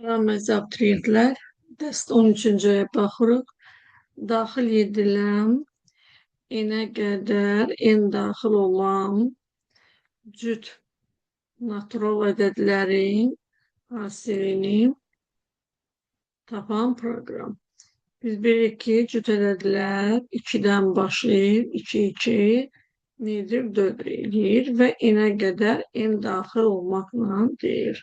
Salam abituriyentlər, dəst 13-cüyə baxırıq. Daxil edilən, enə qədər en daxil olan cüt natural ədədlərin hasilini tapan proqram. Biz bilirik ki, cüt ədədlər 2-dən başlayır, 2 nedir? 4 eləyir və enə qədər en daxil olmaqla deyir.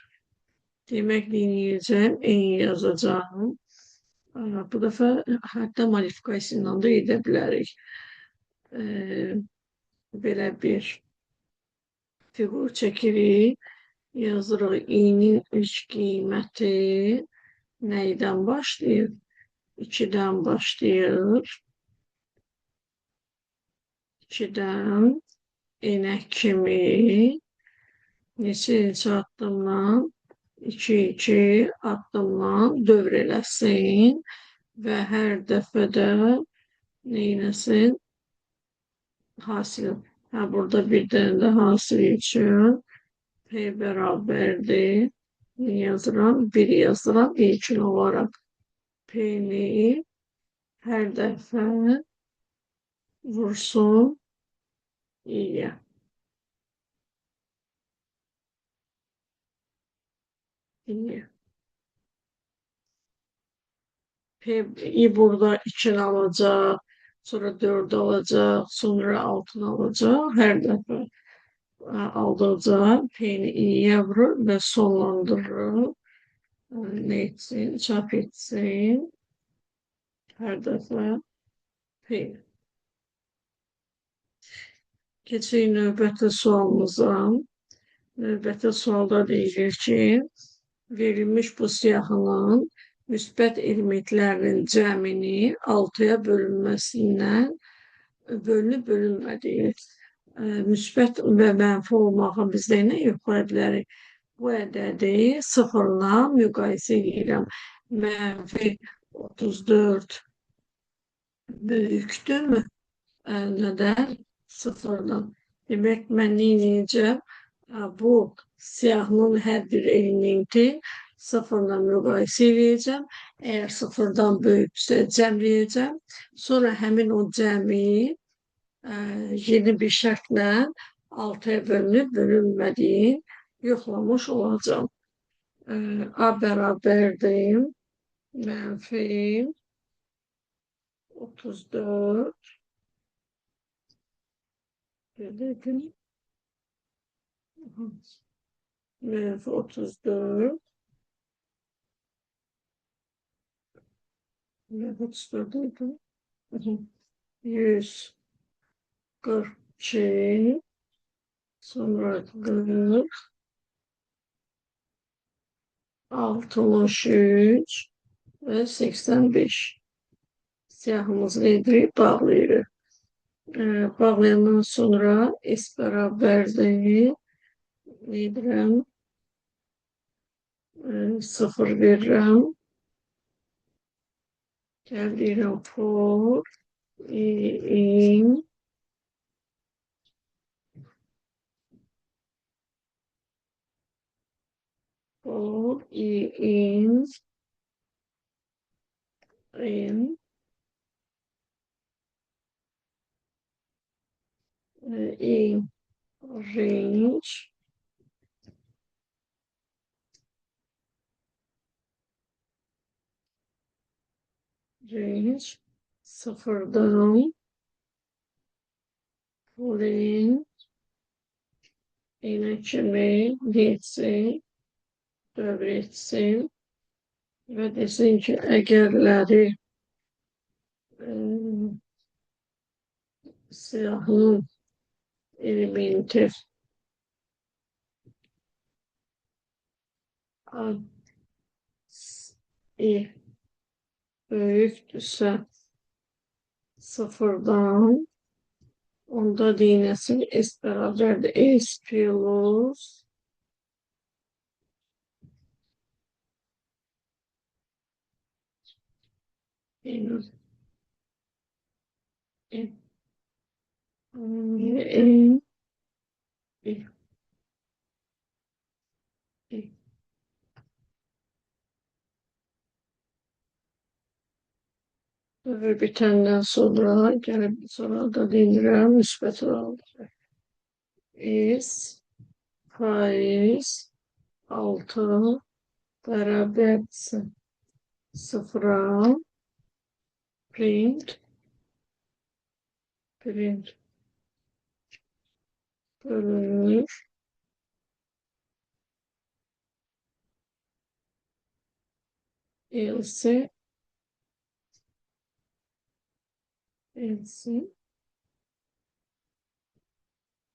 Demək dinleyeceğim, en yazacağım. Bu dəfə hətta modifikasiyayla da edə bilərik. Belə bir fiqur çəkirik. Yazırıq i'nin ilk qiyməti nəydən başlayır? 2-dən başlayır. 2-dən enə kimi neçə addımla 2 addımla dövr eləsin və hər dəfədə neynəsin? Hasil. Burada bir dənə də hasil üçün P bərabərdir. Ne yazıram? 1 yazıram. İlkin olaraq P'ni hər dəfə vursun i'yə. P'yi burada 2'ni alacaq, sonra 4'ü alacaq, sonra 6'ını alacaq. Hər dəfə aldıqca P'ni i'yə vurur və sonlandırır. Ne etsin? Çap etsin. Hər dəfə P. Keçək növbəti sualımıza. Növbəti sualda deyilir ki, verilmiş bu siyahının müsbət elementlərinin cəmini 6'ya bölünməsindən bölünmədiyi. Müsbət və mənfi olmağı biz də nə yoxlaya bilərik? Bu ədədi 0-la müqayisə edirəm. Mənfi 34 böyükdürmü? Nədən? 0-dan. Demək, mən nə edəcəm? Bu siyahının hər bir elementi 0-la müqayisə edəcəm. Əgər 0-dan böyüksə cəmləyəcəm. Sonra həmin o cəmi yeni bir şərtlə 6'ya bölünüb bölünmədiyin yoxlamış olacağım. A bərabərdir. Mənfi 34 dedim. Mənfi 34 mənfi 34 dedim. 142 sonra 40 63 ve 85 siyahımızı edirib bağlayırıq. Bağlayandan sonra S bərabərdir. Edirəm. 0 verirəm. Gəldirəm for in for in range sıfırdan full enə kimi geçsin, dövr etsin və desin ki, əgərləri siyahının elementi böyükdürsə 0'dan onda dinləsin S bərabərdir. S plus Öbür bitenden sonra gelip sonra da dindirəm müsbət olacak. Is faiz 6 berabersin sıfıra print bölünür else else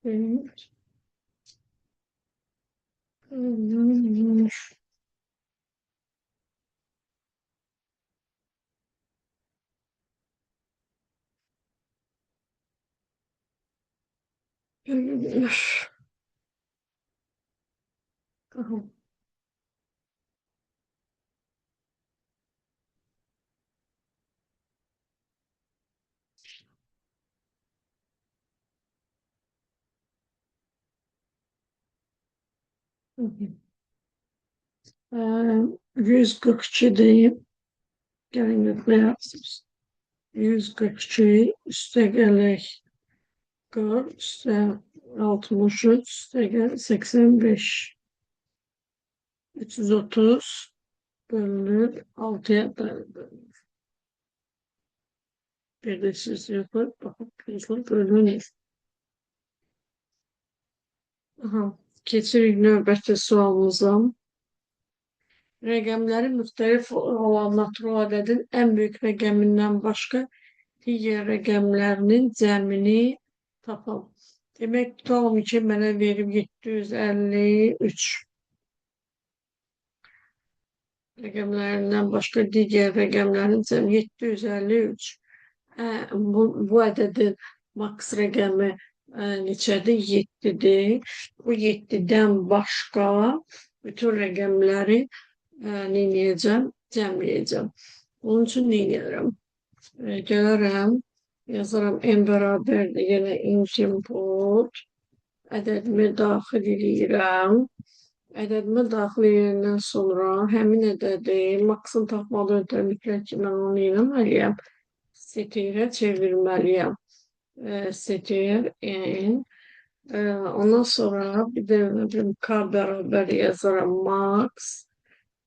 print bölünür bölünür. Tamam. Hı hı. 142 deyim. Gelin ne yapsınız? 142 üste gerek 40 üste 63 üste gerek 85 330 bölünür 6'ya bölünür. Bir de siz yapıp bakıp hızlı bölünür. Aha, keçirik növbəti sualımıza. Rəqəmləri müxtəlif olan natural ədədin ən böyük rəqəmindən başqa digər rəqəmlərinin cəmini tapalım. Demək, tutalım ki, mənə verib 753 rəqəmlərindən başqa digər rəqəmlərin cəmi 753. Bu ədədin maks rəqəmi neçədir? 7-dir. Bu 7-dən başqa bütün rəqəmləri neyləyəcəm? Cəmləyəcəm. Onun üçün neyləyərəm? Gələrəm, yazaram n bərabərdir, yenə input, ədədimi daxil edirəm. Ədədimi daxil edəndən sonra həmin ədədi maksını tapmadan ötürü mütləq ki, mən onu eləməliyəm. Setirə çevirmeliyim. Setir in. Ondan sonra bir de k beraber yazarım max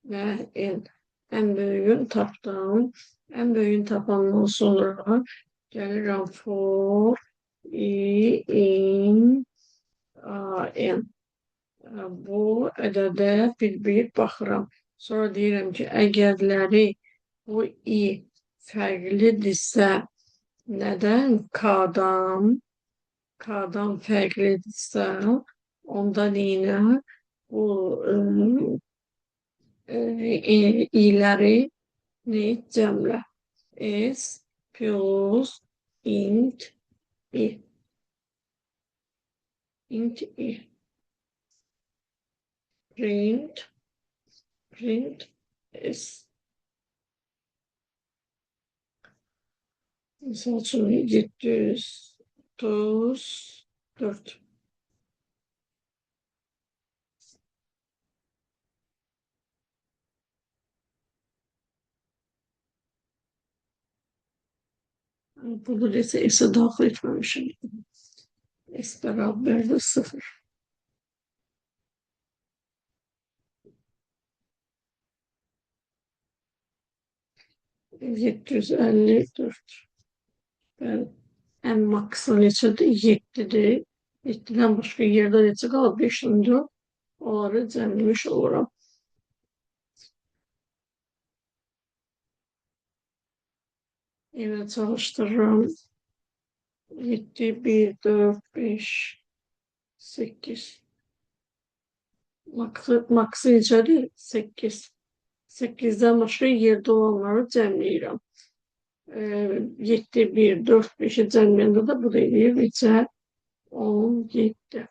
ve in. En büyüğünü tapdım. En büyüğünü tapandan sonra gelirim for in in. Bu ədədə bir baxıram. Sonra deyirəm ki, əgərləri bu i fərqlidirsə, nədən? K'dan fərqlidirsə, onda yine bu i'ləri cəmlə. S plus int i. Int i. Print s. Misal üçün 734. Burada ise s'e daxil etməmişim. S beraberdir 0. 754. Ben en maksimum neçədir? 7'dir. 7'den başqa yerdə neçə qalıb? 5'dir. Onları cəmləmiş oluram. Yine çalıştırıram. 7, 1, 4, 5, 8. Maksı neçədir? 8. 8'den başqa yerdə olanları cəmləyirəm. 7, 1, 4, 5'i cəmləyəndə də bu da eləyir neçə? 17.